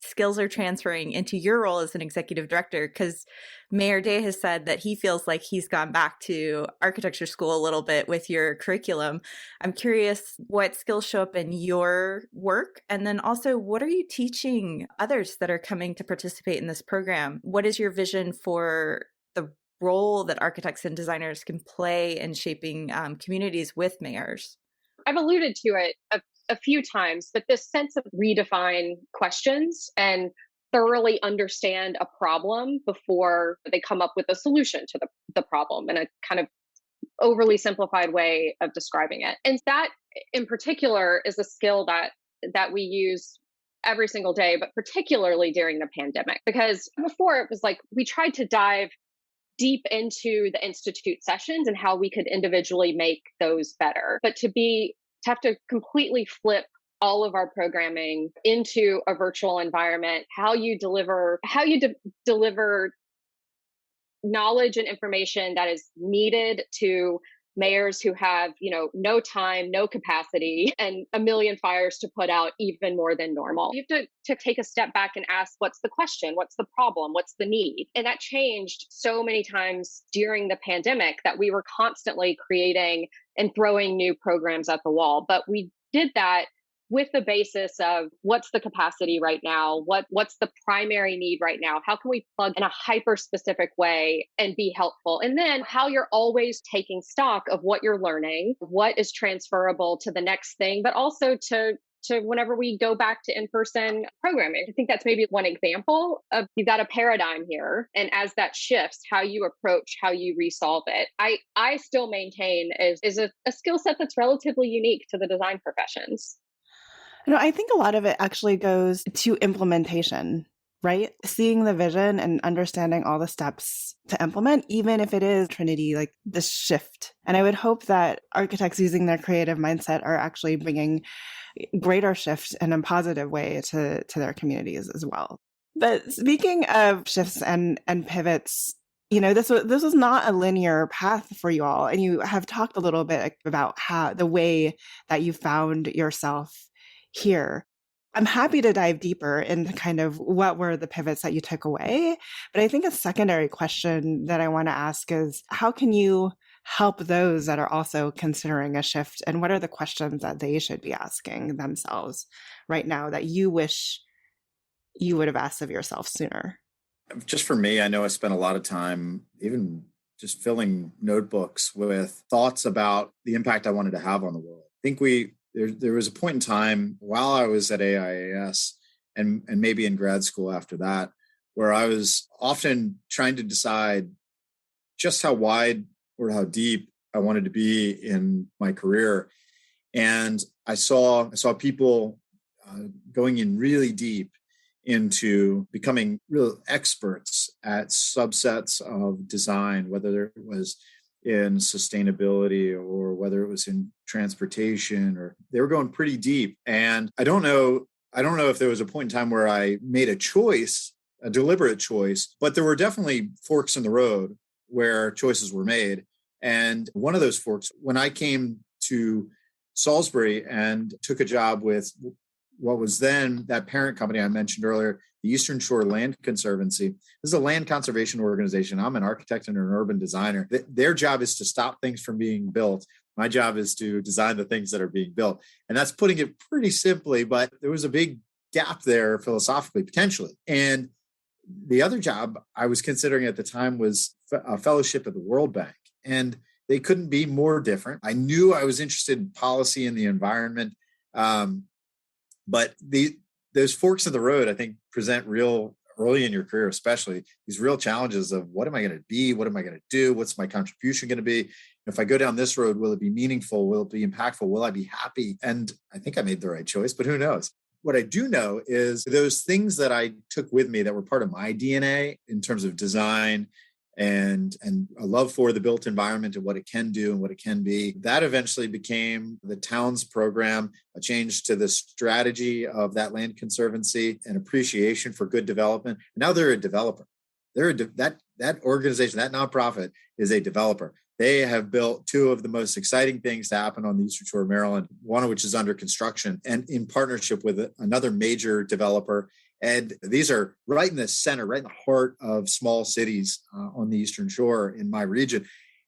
skills are transferring into your role as an executive director? Because Mayor Day has said that he feels like he's gone back to architecture school a little bit with your curriculum. I'm curious what skills show up in your work. And then also, what are you teaching others that are coming to participate in this program? What is your vision for the role that architects and designers can play in shaping communities with mayors? I've alluded to it a few times, but this sense of redefine questions and thoroughly understand a problem before they come up with a solution to the problem in a kind of overly simplified way of describing it. And that in particular is a skill that we use every single day, but particularly during the pandemic, because before it was like we tried to dive deep into the institute sessions and how we could individually make those better. But to have to completely flip all of our programming into a virtual environment, how you deliver knowledge and information that is needed to mayors who have, no time, no capacity, and a million fires to put out, even more than normal. You have to take a step back and ask, what's the question? What's the problem? What's the need? And that changed so many times during the pandemic that we were constantly creating and throwing new programs at the wall. But we did that with the basis of what's the capacity right now? What's the primary need right now? How can we plug in a hyper specific way and be helpful? And then how you're always taking stock of what you're learning, what is transferable to the next thing, but also to whenever we go back to in-person programming. I think that's maybe one example of you've got a paradigm here. And as that shifts, how you approach, how you resolve it, I still maintain is a skill set that's relatively unique to the design professions. I think a lot of it actually goes to implementation, right? Seeing the vision and understanding all the steps to implement, even if it is Trinity, like this shift. And I would hope that architects using their creative mindset are actually bringing greater shift in a positive way to their communities as well. But speaking of shifts and pivots, this was not a linear path for you all. And you have talked a little bit about how the way that you found yourself here. I'm happy to dive deeper into kind of what were the pivots that you took away. But I think a secondary question that I want to ask is, how can you help those that are also considering a shift? And what are the questions that they should be asking themselves right now that you wish you would have asked of yourself sooner? Just for me, I know I spent a lot of time even just filling notebooks with thoughts about the impact I wanted to have on the world. I think there was a point in time while I was at AIAS and maybe in grad school after that, where I was often trying to decide just how wide or how deep I wanted to be in my career. And I saw people going in really deep into becoming real experts at subsets of design, whether it was in sustainability or whether it was in transportation, or they were going pretty deep. And I don't know if there was a point in time where I made a choice, a deliberate choice, but there were definitely forks in the road where choices were made. And one of those forks, when I came to Salisbury and took a job with what was then that parent company I mentioned earlier, the Eastern Shore Land Conservancy. This is a land conservation organization. I'm an architect and an urban designer. Their job is to stop things from being built. My job is to design the things that are being built. And that's putting it pretty simply, but there was a big gap there philosophically, potentially. And the other job I was considering at the time was a fellowship at the World Bank. And they couldn't be more different. I knew I was interested in policy and the environment. But those forks in the road, I think, present real, early in your career, especially, these real challenges of what am I going to be? What am I going to do? What's my contribution going to be? If I go down this road, will it be meaningful? Will it be impactful? Will I be happy? And I think I made the right choice, but who knows? What I do know is those things that I took with me that were part of my DNA in terms of design and a love for the built environment and what it can do and what it can be. That eventually became the Towns program, a change to the strategy of that land conservancy, an appreciation for good development. And now they're a developer. That organization, that nonprofit is a developer. They have built two of the most exciting things to happen on the Eastern Shore of Maryland, one of which is under construction and in partnership with another major developer. And these are right in the center, right in the heart of small cities on the Eastern Shore in my region.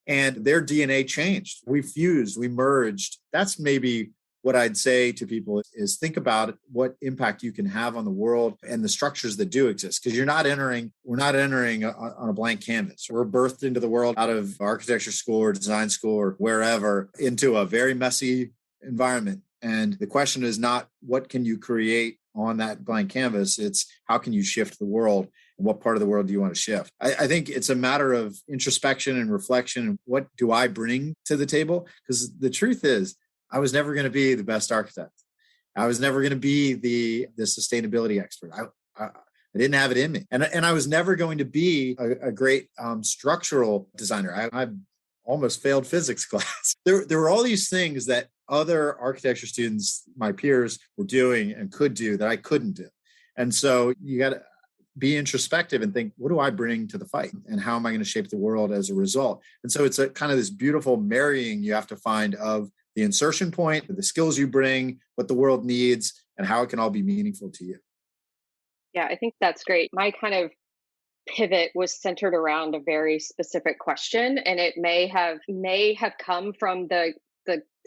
And their DNA changed. We fused, we merged. That's maybe what I'd say to people is think about what impact you can have on the world and the structures that do exist. Because we're not entering on a blank canvas. We're birthed into the world out of architecture school or design school or wherever into a very messy environment. And the question is not what can you create on that blank canvas? It's how can you shift the world? And what part of the world do you want to shift? I think it's a matter of introspection and reflection. And what do I bring to the table? Because the truth is, I was never going to be the best architect. I was never going to be the sustainability expert. I didn't have it in me. And I was never going to be a great structural designer. I almost failed physics class. There were all these things that other architecture students, my peers, were doing and could do that I couldn't do. And so you got to be introspective and think, what do I bring to the fight? And how am I going to shape the world as a result? And so it's a kind of this beautiful marrying you have to find of the insertion point, the skills you bring, what the world needs, and how it can all be meaningful to you. Yeah, I think that's great. My kind of pivot was centered around a very specific question, and it may have come from the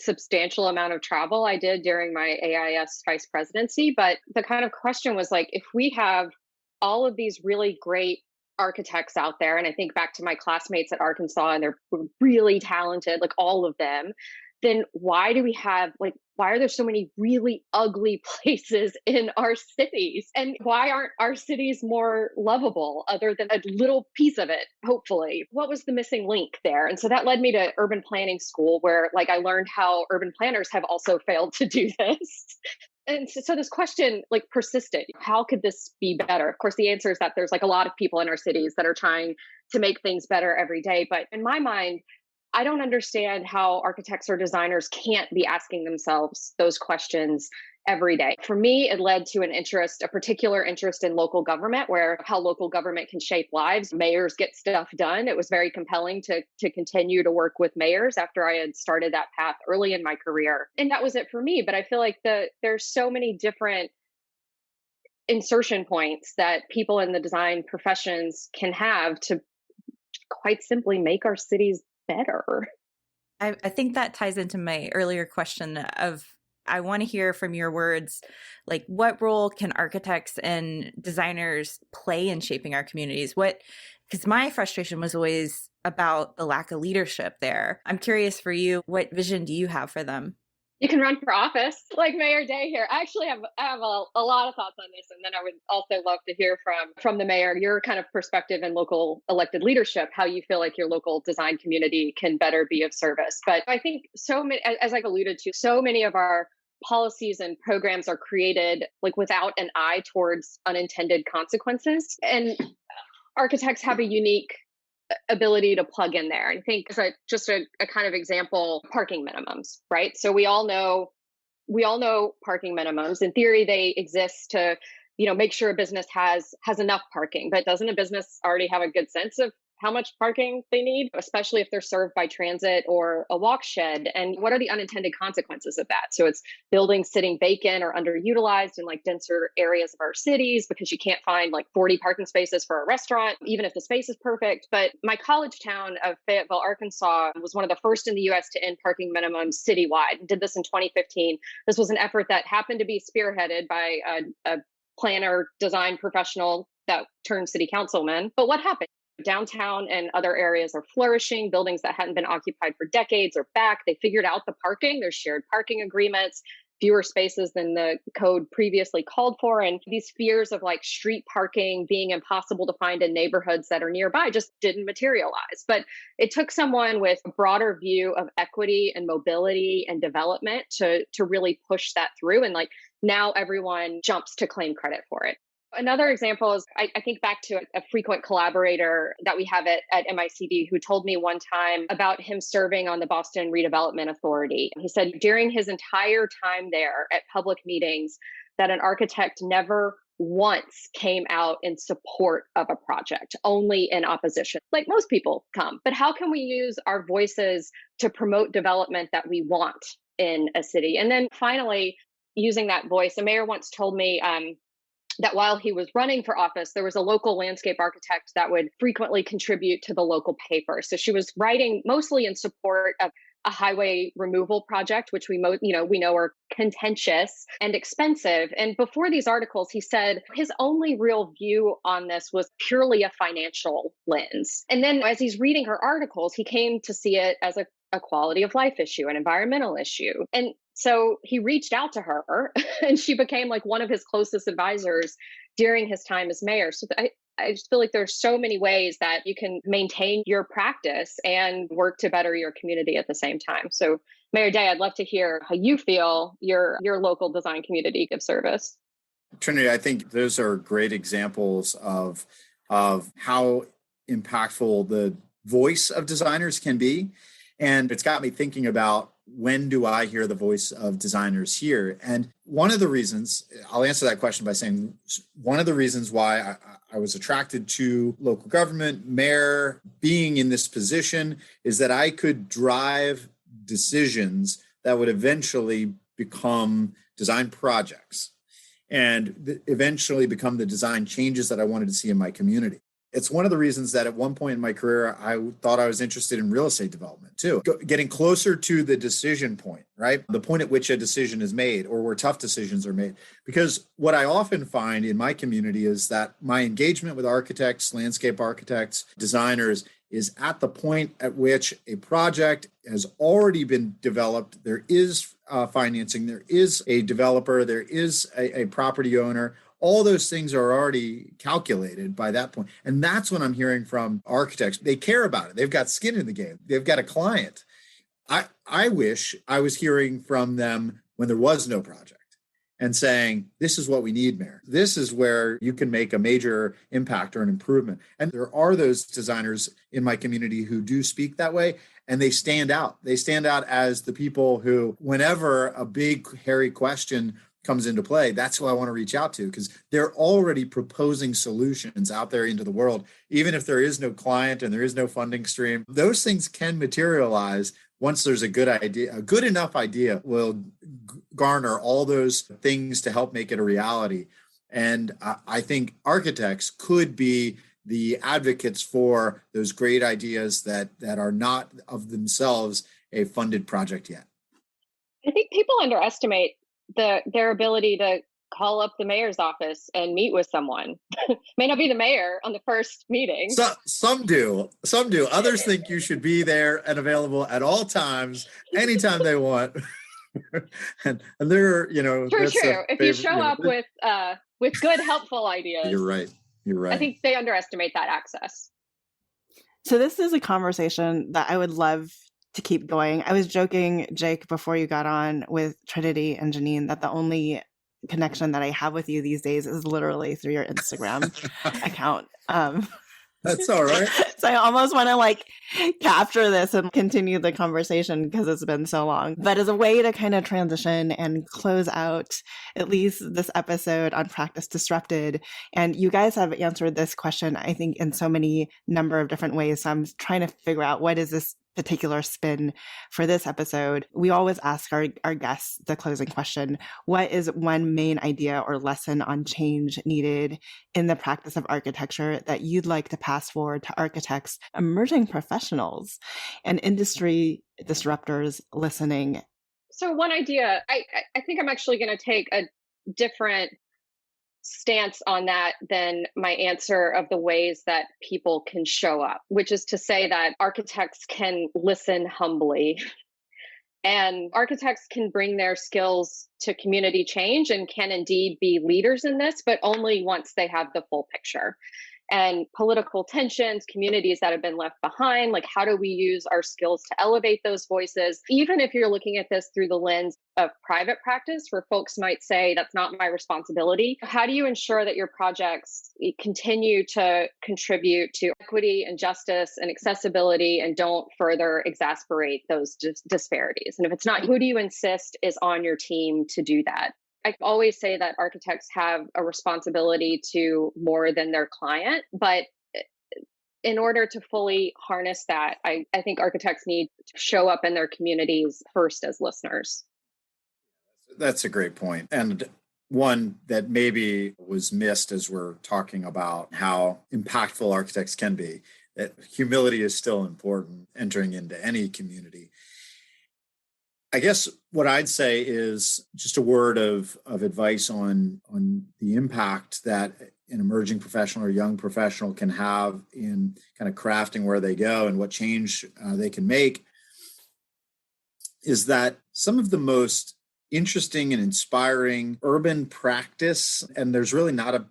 substantial amount of travel I did during my AIS vice presidency. But the kind of question was like, if we have all of these really great architects out there, and I think back to my classmates at Arkansas, and they're really talented, like all of them, then why are there so many really ugly places in our cities? And why aren't our cities more lovable other than a little piece of it, hopefully? What was the missing link there? And so that led me to urban planning school, where I learned how urban planners have also failed to do this. And so this question persisted. How could this be better? Of course, the answer is that there's a lot of people in our cities that are trying to make things better every day. But in my mind, I don't understand how architects or designers can't be asking themselves those questions every day. For me, it led to a particular interest in local government, where how local government can shape lives. Mayors get stuff done. It was very compelling to continue to work with mayors after I had started that path early in my career. And that was it for me. But I feel like there's so many different insertion points that people in the design professions can have to quite simply make our cities better. I think that ties into my earlier question of, I want to hear from your words, what role can architects and designers play in shaping our communities? Because my frustration was always about the lack of leadership there. I'm curious for you, what vision do you have for them? You can run for office like Mayor Day here. I actually have a lot of thoughts on this, and then I would also love to hear from the mayor, your kind of perspective in local elected leadership, how you feel like your local design community can better be of service. But I think so many, as I've alluded to, so many of our policies and programs are created without an eye towards unintended consequences, and architects have a unique ability to plug in there. I think just a kind of example, parking minimums, right? So we all know parking minimums. In theory, they exist to, make sure a business has enough parking, but doesn't a business already have a good sense of how much parking they need, especially if they're served by transit or a walk shed? And what are the unintended consequences of that? So it's buildings sitting vacant or underutilized in denser areas of our cities because you can't find 40 parking spaces for a restaurant, even if the space is perfect. But my college town of Fayetteville, Arkansas, was one of the first in the US to end parking minimums citywide. Did this in 2015. This was an effort that happened to be spearheaded by a planner, design professional that turned city councilman. But what happened? Downtown and other areas are flourishing. Buildings that hadn't been occupied for decades are back. They figured out the parking. There's shared parking agreements, fewer spaces than the code previously called for. And these fears of street parking being impossible to find in neighborhoods that are nearby just didn't materialize. But it took someone with a broader view of equity and mobility and development to really push that through. And now everyone jumps to claim credit for it. Another example is I think back to a frequent collaborator that we have at MICD who told me one time about him serving on the Boston Redevelopment Authority. He said during his entire time there at public meetings that an architect never once came out in support of a project, only in opposition. Most people come. But how can we use our voices to promote development that we want in a city? And then finally, using that voice, a mayor once told me, that while he was running for office, there was a local landscape architect that would frequently contribute to the local paper. So she was writing mostly in support of a highway removal project, which we know are contentious and expensive. And before these articles, he said his only real view on this was purely a financial lens. And then as he's reading her articles, he came to see it as a quality of life issue, an environmental issue. And so he reached out to her and she became like one of his closest advisors during his time as mayor. So I just feel like there's so many ways that you can maintain your practice and work to better your community at the same time. So Mayor Day, I'd love to hear how you feel your local design community gives service. Trinity, I think those are great examples of how impactful the voice of designers can be. And it's got me thinking about, when do I hear the voice of designers here? And one of the reasons, I'll answer that question by saying, one of the reasons why I was attracted to local government, mayor, being in this position, is that I could drive decisions that would eventually become design projects and eventually become the design changes that I wanted to see in my community. It's one of the reasons that at one point in my career, I thought I was interested in real estate development too. Getting closer to the decision point, right? The point at which a decision is made or where tough decisions are made. Because what I often find in my community is that my engagement with architects, landscape architects, designers is at the point at which a project has already been developed. There is financing, there is a developer, there is a property owner. All those things are already calculated by that point. And that's what I'm hearing from architects. They care about it. They've got skin in the game. They've got a client. I wish I was hearing from them when there was no project and saying, this is what we need, Mayor. This is where you can make a major impact or an improvement. And there are those designers in my community who do speak that way, and they stand out. They stand out as the people who, whenever a big, hairy question comes into play, that's who I want to reach out to, because they're already proposing solutions out there into the world. Even if there is no client and there is no funding stream, those things can materialize once there's a good idea. A good enough idea will garner all those things to help make it a reality. And I think architects could be the advocates for those great ideas that are not of themselves a funded project yet. I think people underestimate their ability to call up the mayor's office and meet with someone. May not be the mayor on the first meeting. So, some do. Others think you should be there and available at all times, anytime they want. and they're, true. If you show up with good, helpful ideas, you're right. I think they underestimate that access. So this is a conversation that I would love to keep going. I was joking, Jake, before you got on with Trinity and Janine, that the only connection that I have with you these days is literally through your Instagram account. That's all right. So I almost want to capture this and continue the conversation because it's been so long. But as a way to kind of transition and close out at least this episode on Practice Disrupted, and you guys have answered this question, I think, in so many number of different ways. So I'm trying to figure out, what is this particular spin for this episode? We always ask our guests the closing question: what is one main idea or lesson on change needed in the practice of architecture that you'd like to pass forward to architects, emerging professionals, and industry disruptors listening? So one idea, I think I'm actually going to take a different stance on that than my answer of the ways that people can show up, which is to say that architects can listen humbly, and architects can bring their skills to community change and can indeed be leaders in this, but only once they have the full picture. And political tensions, communities that have been left behind, how do we use our skills to elevate those voices? Even if you're looking at this through the lens of private practice, where folks might say, that's not my responsibility, how do you ensure that your projects continue to contribute to equity and justice and accessibility and don't further exasperate those disparities? And if it's not, who do you insist is on your team to do that? I always say that architects have a responsibility to more than their client, but in order to fully harness that, I think architects need to show up in their communities first as listeners. That's a great point. And one that maybe was missed as we're talking about how impactful architects can be, that humility is still important entering into any community. I guess what I'd say is just a word of advice on the impact that an emerging professional or young professional can have in kind of crafting where they go and what change they can make, is that some of the most interesting and inspiring urban practice, and there's really not a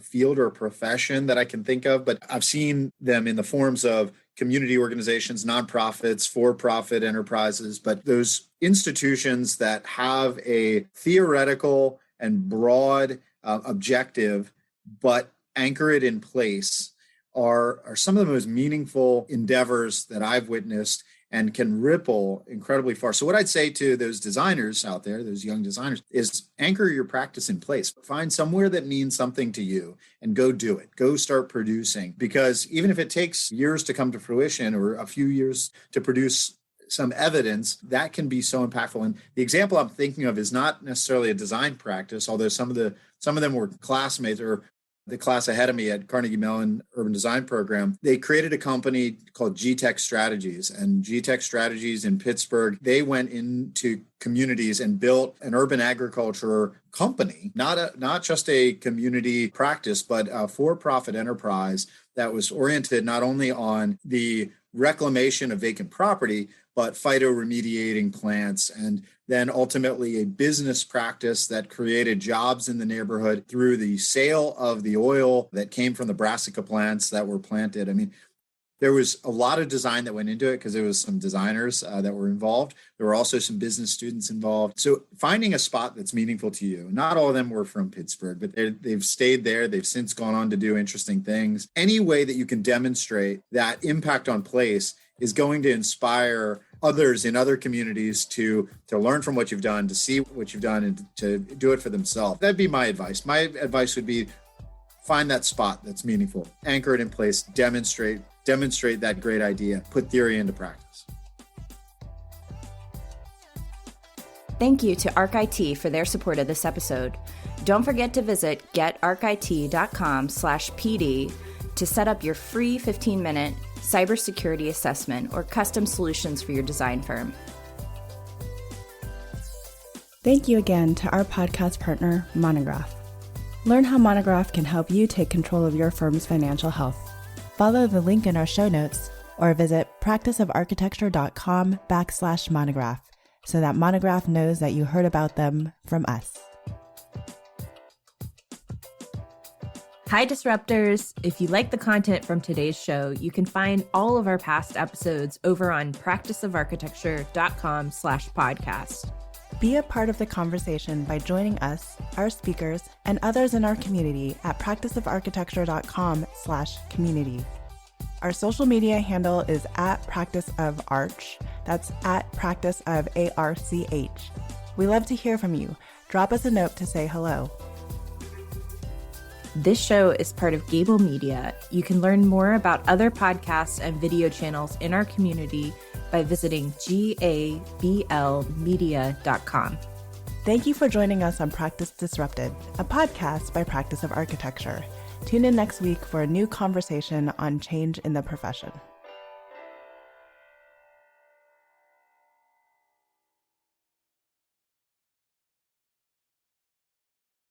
field or a profession that I can think of, but I've seen them in the forms of community organizations, nonprofits, for-profit enterprises, but those institutions that have a theoretical and broad objective, but anchor it in place are some of the most meaningful endeavors that I've witnessed and can ripple incredibly far. So what I'd say to those designers out there, those young designers, is anchor your practice in place. Find somewhere that means something to you and go do it. Go start producing. Because even if it takes years to come to fruition or a few years to produce some evidence, that can be so impactful. And the example I'm thinking of is not necessarily a design practice, although some of them were classmates or the class ahead of me at Carnegie Mellon Urban Design Program. They created a company called G-Tech Strategies, and G-Tech Strategies in Pittsburgh, they went into communities and built an urban agriculture company, not just a community practice, but a for-profit enterprise that was oriented not only on the reclamation of vacant property, but phytoremediating plants, and then ultimately a business practice that created jobs in the neighborhood through the sale of the oil that came from the brassica plants that were planted. I mean, there was a lot of design that went into it because there was some designers that were involved. There were also some business students involved. So finding a spot that's meaningful to you. Not all of them were from Pittsburgh, but they've stayed there. They've since gone on to do interesting things. Any way that you can demonstrate that impact on place is going to inspire others in other communities to learn from what you've done, to see what you've done, and to do it for themselves. That'd be my advice. My advice would be find that spot that's meaningful, anchor it in place, demonstrate that great idea, put theory into practice. Thank you to ArcIT for their support of this episode. Don't forget to visit getarcit.com/PD to set up your free 15-minute cybersecurity assessment or custom solutions for your design firm. Thank you again to our podcast partner, Monograph. Learn how Monograph can help you take control of your firm's financial health. Follow the link in our show notes or visit practiceofarchitecture.com/monograph so that Monograph knows that you heard about them from us. Hi, Disruptors! If you like the content from today's show, you can find all of our past episodes over on practiceofarchitecture.com/podcast. Be a part of the conversation by joining us, our speakers, and others in our community at practiceofarchitecture.com/community. Our social media handle is @practiceofarch. That's @practiceofarch. We love to hear from you. Drop us a note to say hello. This show is part of Gable Media. You can learn more about other podcasts and video channels in our community by visiting gablmedia.com. Thank you for joining us on Practice Disrupted, a podcast by Practice of Architecture. Tune in next week for a new conversation on change in the profession.